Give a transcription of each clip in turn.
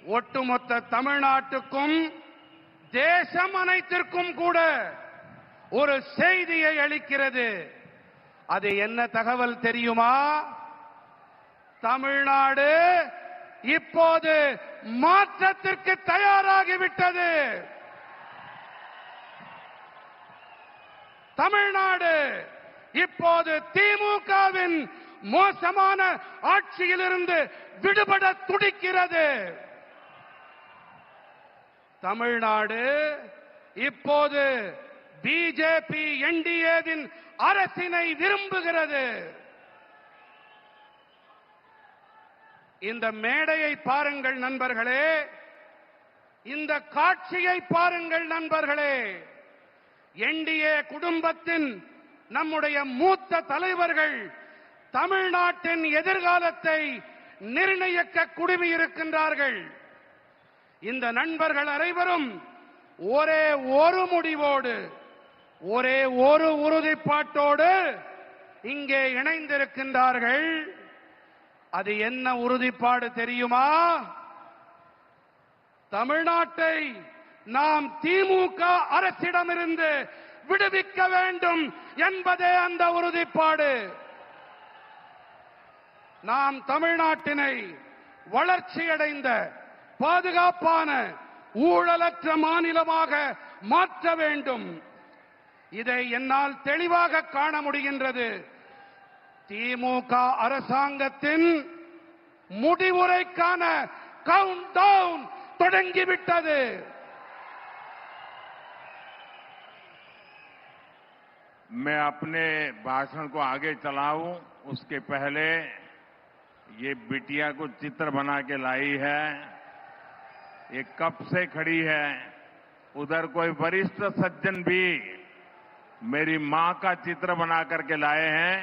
ஒட்டுமொத்த தமிழ்நாட்டுக்கும் தேசம் அனைத்திற்கும் கூட ஒரு செய்தியை அளிக்கிறது. அது என்ன தகவல் தெரியுமா? தமிழ்நாடு இப்போது மாற்றத்திற்கு தயாராகிவிட்டது. தமிழ்நாடு இப்போது திமுகவின் மோசமான ஆட்சியிலிருந்து விடுபட துடிக்கிறது. தமிழ்நாடு இப்போது பிஜேபி என்டிஏவின் அரசினை விரும்புகிறது. இந்த மேடையை பாருங்கள் நண்பர்களே, இந்த காட்சியை பாருங்கள் நண்பர்களே. என்டிஏ குடும்பத்தின் நம்முடைய மூத்த தலைவர்கள் தமிழ்நாட்டின் எதிர்காலத்தை நிர்ணயிக்க குழுமியிருக்கின்றார்கள். இந்த நண்பர்கள் அனைவரும் ஒரே ஒரு முடிவோடு, ஒரே ஒரு உறுதிப்பாட்டோடு இங்கே இணைந்திருக்கின்றார்கள். அது என்ன உறுதிப்பாடு தெரியுமா? தமிழ்நாட்டை நாம் திமுக அரசிடமிருந்து விடுவிக்க வேண்டும் என்பதே அந்த உறுதிப்பாடு. நாம் தமிழ்நாட்டினை வளர்ச்சியடைந்த பாதுகாப்பான ஊழலற்ற மாநிலமாக மாற்ற வேண்டும். இதை என்னால் தெளிவாக காண முடிகின்றது. திமுக அரசாங்கத்தின் முடிவுரைக்கான கவுண்ட் டவுன் தொடங்கிவிட்டது. मैं अपने भाषण को आगे चलाऊं उसके पहले ये बिटिया को चित्र बना के लाई है। ये कब से खड़ी है। उधर कोई वरिष्ठ सज्जन भी मेरी मां का चित्र बना करके लाए हैं।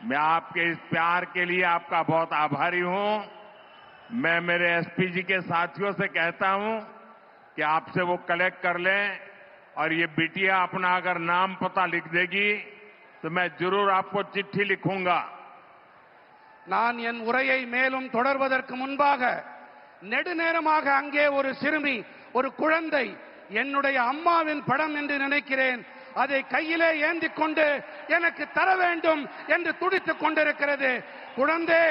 मैं आपके इस प्यार के लिए आपका बहुत आभारी हूं। मैं मेरे एसपी जी के साथियों से कहता हूं कि आपसे वो कलेक्ट कर लें और ये बिटिया अपना अगर नाम पता लिख देगी तो मैं जरूर आपको चिट्ठी लिखूंगा। நான் என் உரையை மேலும் தொடர்வதற்கு முன்பாக நெடுநேரமாக அங்கே ஒரு சிறுமி, ஒரு குழந்தை, என்னுடைய அம்மாவின் படம் என்று நினைக்கிறேன், அதை கையிலே ஏந்தி கொண்டு எனக்கு தர வேண்டும் என்று துடித்துக் கொண்டிருக்கிறது. குழந்தை,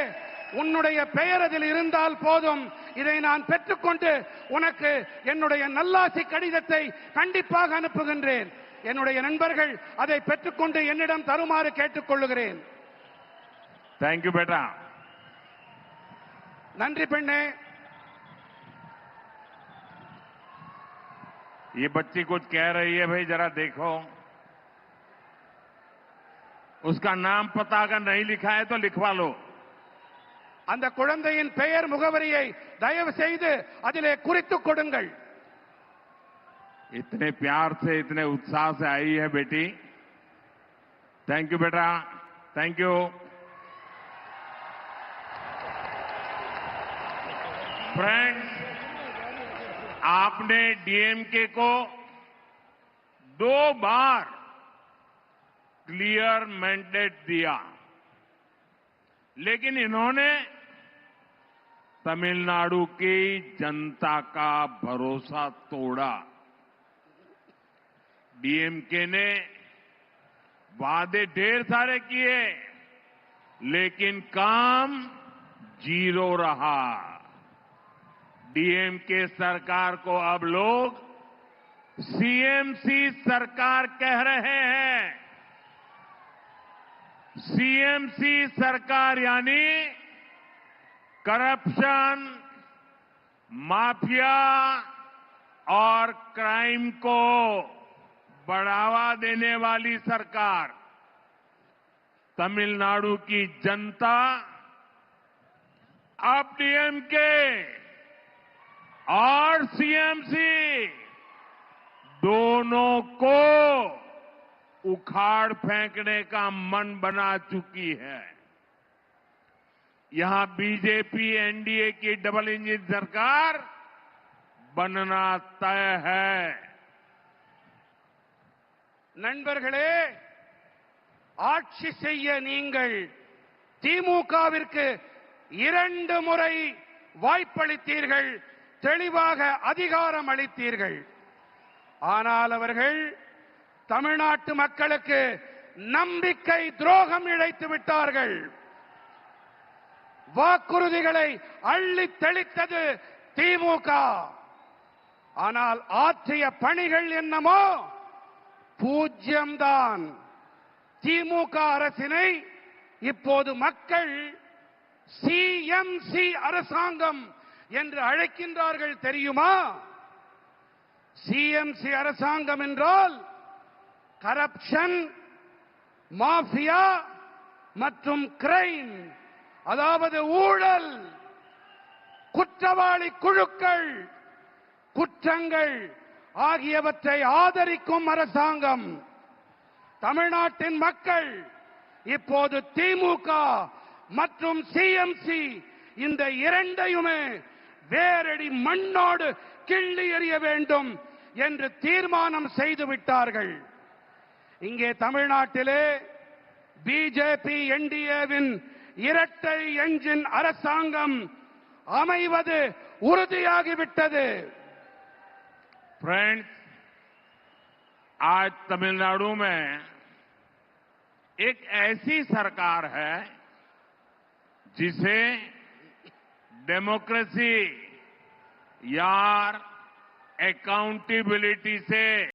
உன்னுடைய பெயர் அதில் இருந்தால் போதும், இதை நான் பெற்றுக்கொண்டு உனக்கு என்னுடைய நல்லாசி கடிதத்தை கண்டிப்பாக அனுப்புகின்றேன். என்னுடைய நண்பர்கள் அதை பெற்றுக்கொண்டு என்னிடம் தருமாறு கேட்டுக்கொள்ளுகிறேன். थैंक यू बेटा। நன்றி பெண்ணே. ये बच्ची कुछ कह रही है, भाई जरा देखो। उसका नाम पता अगर नहीं लिखा है तो लिखवा लो। அந்த குழந்தையின் பெயர் முகவரியை தயவு செய்து அதிலே குறித்துக் கொடுங்கள். इतने प्यार से, इतने उत्साह से आई है बेटी। थैंक यू बेटा, थैंक यू। फ्रेंड्स, आपने डीएमके को 2 बार क्लियर मैंडेट दिया, लेकिन इन्होंने तमिलनाडु की जनता का भरोसा तोड़ा। डीएमके ने वादे ढेर सारे किए, लेकिन काम 0 रहा। डीएमके सरकार को अब लोग सीएमसी सरकार कह रहे हैं। सीएमसी सरकार यानी करप्शन, माफिया और क्राइम को बढ़ावा देने वाली सरकार। तमिलनाडु की जनता अब डीएमके और सीएमसी दोनों को उखाड़ फेंकने का मन बना चुकी है। यहां बीजेपी एनडीए की डबल इंजन सरकार बनना तय है। நண்பர்களே, ஆட்சி செய்ய நீங்கள் திமுகவிற்கு 2 முறை வாய்ப்பளித்தீர்கள், தெளிவாக அதிகாரம் அளித்தீர்கள். ஆனால் அவர்கள் தமிழ்நாட்டு மக்களுக்கு நம்பிக்கை துரோகம் இழைத்து விட்டார்கள். வாக்குறுதிகளை அள்ளி தெளித்தது திமுக. ஆனால் ஆற்றிய பணிகள் என்னமோ பூஜ்யம்தான். திமுக அரசினை இப்போது மக்கள் சிஎம்சி அரசாங்கம் என்று அழைக்கின்றார்கள் தெரியுமா? சிஎம்சி அரசாங்கம் என்றால் கரப்ஷன், மாஃபியா மற்றும் கிரைம், அதாவது ஊழல், குற்றவாளி குழுக்கள், குற்றங்கள் ஆகியவற்றை ஆதரிக்கும் அரசாங்கம். தமிழ்நாட்டின் மக்கள் இப்போது திமுக மற்றும் சிஎம்சி இந்த இரண்டையுமே வேரடி மண்ணோடு கிள்ளி எறிய வேண்டும் என்று தீர்மானம் செய்து விட்டார்கள். இங்கே தமிழ்நாட்டிலே பிஜேபி என்டிஏவின் இரட்டை என்ஜின் அரசாங்கம் அமைவது உறுதியாகிவிட்டது. फ्रेंड्स, आज तमिलनाडु में एक ऐसी सरकार है जिसे डेमोक्रेसी यार अकाउंटेबिलिटी से